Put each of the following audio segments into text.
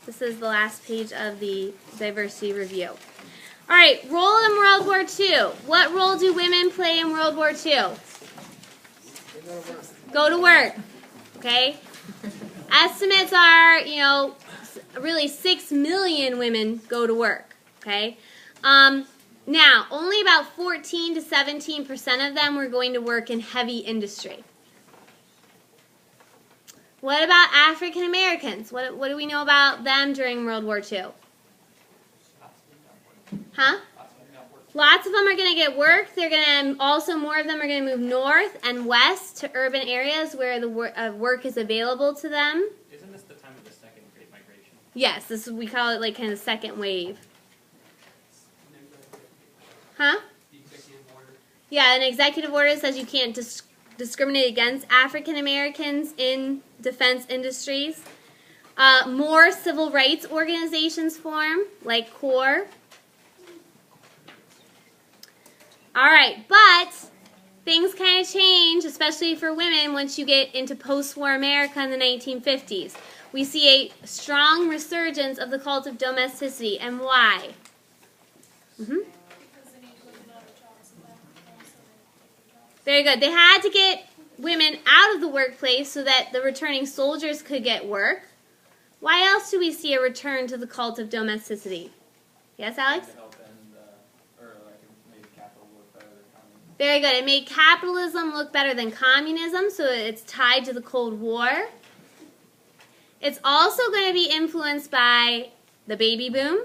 This is the last page of the diversity review. All right, role in World War II. What role do women play in World War II? Go to work. Okay? Estimates are, really 6 million women go to work. Okay? Now, only about 14 to 17% of them were going to work in heavy industry. What about African Americans? What do we know about them during World War II? Huh? Lots of them are going to get work. They're going to also, more of them are going to move north and west to urban areas where the work is available to them. Isn't this the time of the second Great Migration? Yes, we call it like kind of second wave. Huh? The executive order. Yeah, an executive order says you can't discriminate against African Americans in defense industries. More civil rights organizations form, like CORE. All right, but things kind of change, especially for women, once you get into post-war America in the 1950s. We see a strong resurgence of the cult of domesticity, and why? Very good. They had to get women out of the workplace so that the returning soldiers could get work. Why else do we see a return to the cult of domesticity? Yes, Alex? Very good. It made capitalism look better than communism, so it's tied to the Cold War. It's also going to be influenced by the baby boom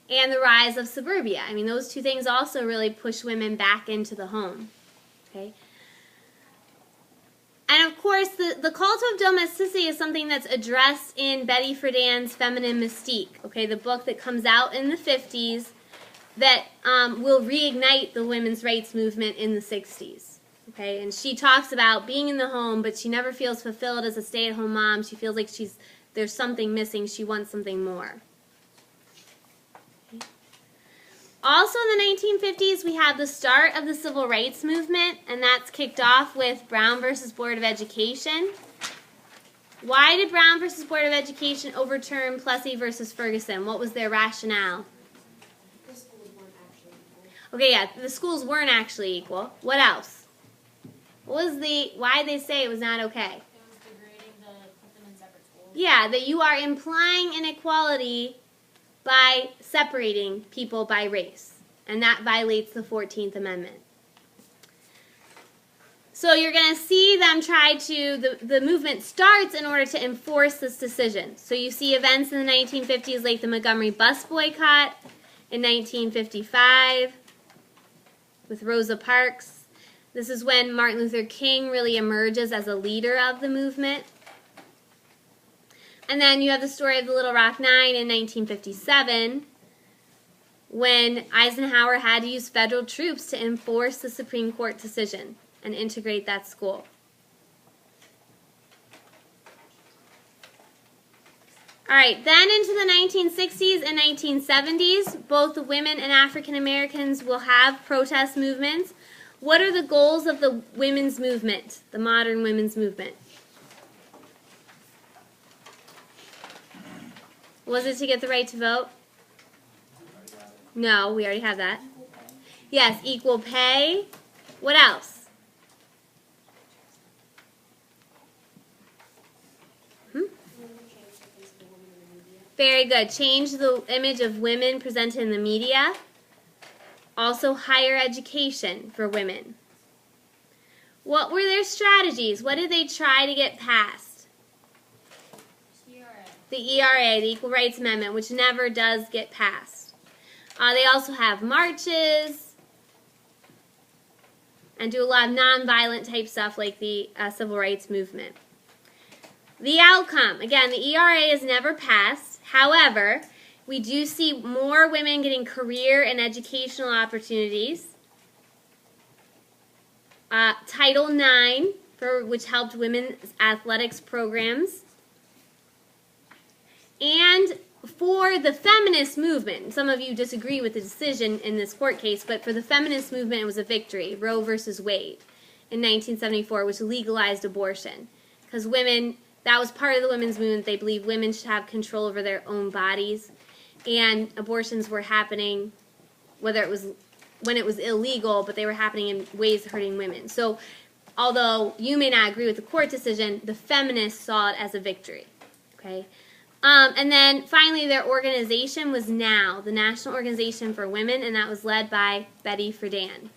and the rise of suburbia. I mean, those two things also really push women back into the home. Okay? And of course, the cult of domesticity is something that's addressed in Betty Friedan's Feminine Mystique, okay, the book that comes out in the 50s that will reignite the women's rights movement in the 60s. Okay, and she talks about being in the home, but she never feels fulfilled as a stay-at-home mom. She feels like there's something missing. She wants something more. Okay. Also in the 1950s, we have the start of the civil rights movement, and that's kicked off with Brown versus Board of Education. Why did Brown versus Board of Education overturn Plessy versus Ferguson? What was their rationale? The schools weren't actually equal. Okay, yeah, the schools weren't actually equal. What else? Why they say it was not okay? It was degrading to put them in separate schools. Yeah, that you are implying inequality by separating people by race. And that violates the 14th Amendment. So you're going to see them try to, the movement starts in order to enforce this decision. So you see events in the 1950s like the Montgomery bus boycott in 1955 with Rosa Parks. This is when Martin Luther King really emerges as a leader of the movement. And then you have the story of the Little Rock Nine in 1957, when Eisenhower had to use federal troops to enforce the Supreme Court decision and integrate that school. All right, then into the 1960s and 1970s, both the women and African Americans will have protest movements. What are the goals of the women's movement, the modern women's movement? Was it to get the right to vote? No, we already have that. Yes, equal pay. What else? Very good. Change the image of women presented in the media. Also, higher education for women. What were their strategies? What did they try to get passed? The ERA, the Equal Rights Amendment, which never does get passed. They also have marches and do a lot of nonviolent type stuff like the Civil Rights Movement. The outcome, again, the ERA is never passed. However, we do see more women getting career and educational opportunities. Title IX, which helped women's athletics programs. And for the feminist movement, some of you disagree with the decision in this court case, but for the feminist movement it was a victory, Roe versus Wade in 1974, which legalized abortion. Because women that was part of the women's movement. They believed women should have control over their own bodies, and abortions were happening, whether it was when it was illegal, but they were happening in ways hurting women. So, although you may not agree with the court decision, the feminists saw it as a victory. Okay, and then finally, their organization was NOW, the National Organization for Women, and that was led by Betty Friedan.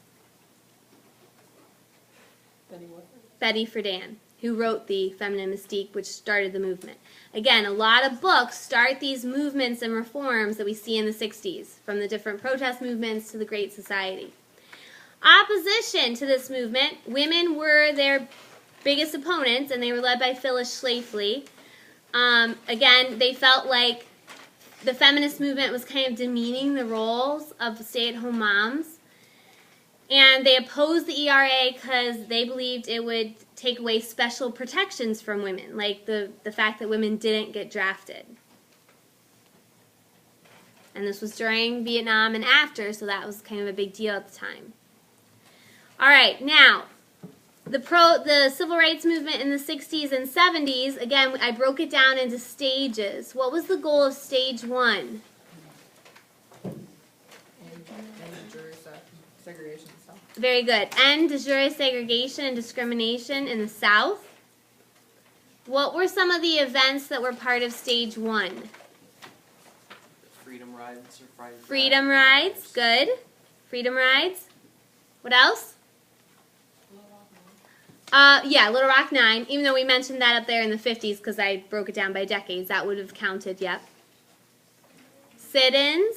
Betty Friedan, who wrote The Feminine Mystique, which started the movement. Again, a lot of books start these movements and reforms that we see in the 60s, from the different protest movements to the Great Society. Opposition to this movement, women were their biggest opponents, and they were led by Phyllis Schlafly. Again, they felt like the feminist movement was kind of demeaning the roles of stay-at-home moms. And they opposed the ERA because they believed it would take away special protections from women, like the fact that women didn't get drafted. And this was during Vietnam and after, so that was kind of a big deal at the time. All right, now, the civil rights movement in the 60s and 70s, again, I broke it down into stages. What was the goal of stage 1? Segregation stuff. Very good. End de jure segregation and discrimination in the South. What were some of the events that were part of stage 1? Freedom rides or Friday. Freedom rides, good. Freedom rides. What else? Yeah, Little Rock 9, even though we mentioned that up there in the 50s because I broke it down by decades, that would have counted, yep. Sit-ins.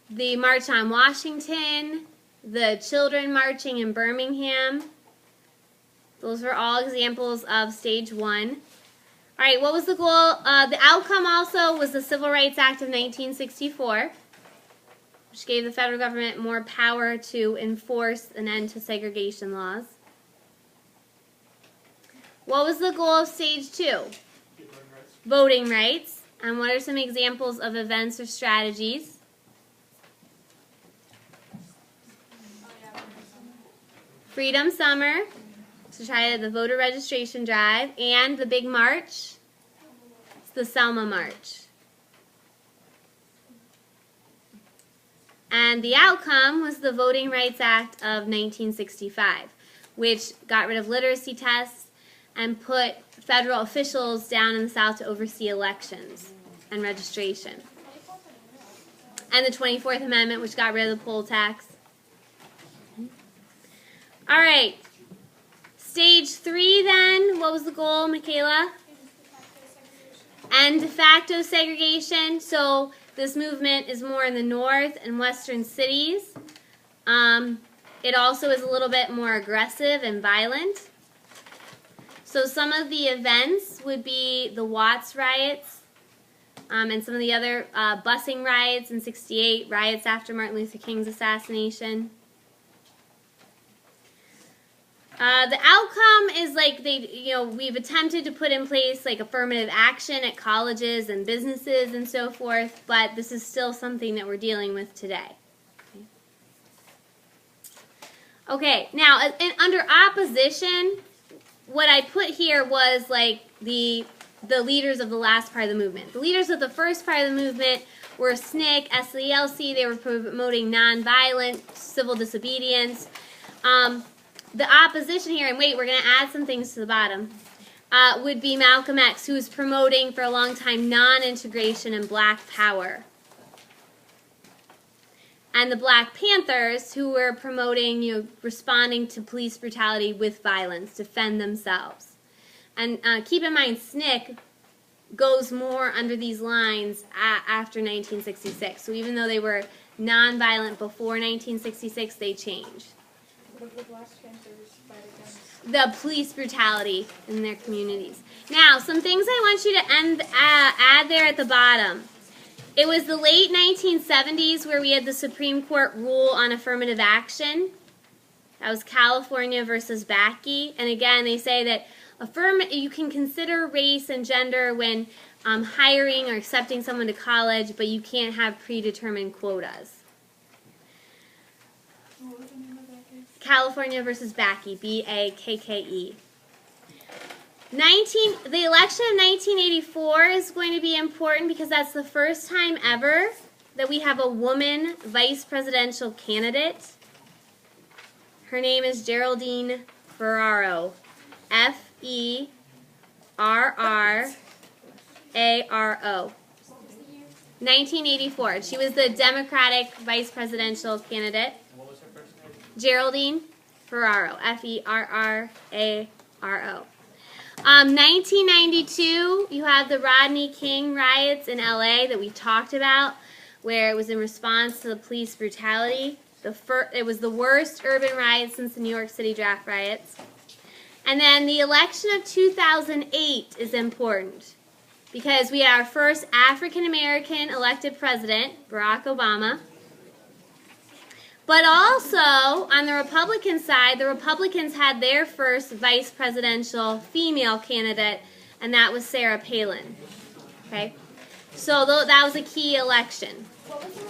The March on Washington, the children marching in Birmingham. Those were all examples of stage 1. All right, what was the goal? The outcome also was the Civil Rights Act of 1964, which gave the federal government more power to enforce an end to segregation laws. What was the goal of stage 2? Voting rights. And what are some examples of events or strategies? Freedom Summer, to try the voter registration drive, and the big march, the Selma March. And the outcome was the Voting Rights Act of 1965, which got rid of literacy tests and put federal officials down in the South to oversee elections and registration. And the 24th Amendment, which got rid of the poll tax. All right. Stage 3 then, what was the goal, Michaela? End de facto segregation. So this movement is more in the north and western cities. It also is a little bit more aggressive and violent. So some of the events would be the Watts riots and some of the other busing riots in '68, riots after Martin Luther King's assassination. The outcome is like we've attempted to put in place like affirmative action at colleges and businesses and so forth, but this is still something that we're dealing with today. Okay, now under opposition, what I put here was like the leaders of the last part of the movement. The leaders of the first part of the movement were SNCC, SCLC. They were promoting nonviolent civil disobedience. The opposition here, and wait, we're going to add some things to the bottom, would be Malcolm X, who was promoting for a long time non-integration and black power. And the Black Panthers, who were promoting, responding to police brutality with violence, defend themselves. And keep in mind, SNCC goes more under these lines after 1966. So even though they were nonviolent before 1966, they changed. What did the Black Panthers fight against? The police brutality in their communities. Now, some things I want you to add there at the bottom. It was the late 1970s where we had the Supreme Court rule on affirmative action. That was California versus Bakke. And again, they say that you can consider race and gender when hiring or accepting someone to college, but you can't have predetermined quotas. What was the name of that case? California versus Bakke, B-A-K-K-E. The election of 1984 is going to be important because that's the first time ever that we have a woman vice presidential candidate. Her name is Geraldine Ferraro. Ferraro. 1984. She was the Democratic vice presidential candidate. And what was her first name? Geraldine Ferraro. Ferraro. 1992, you have the Rodney King riots in LA that we talked about, where it was in response to the police brutality. It was the worst urban riot since the New York City draft riots. And then the election of 2008 is important because we had our first African American elected president, Barack Obama. But also, on the Republican side, the Republicans had their first vice presidential female candidate, and that was Sarah Palin. Okay? So that was a key election. What was the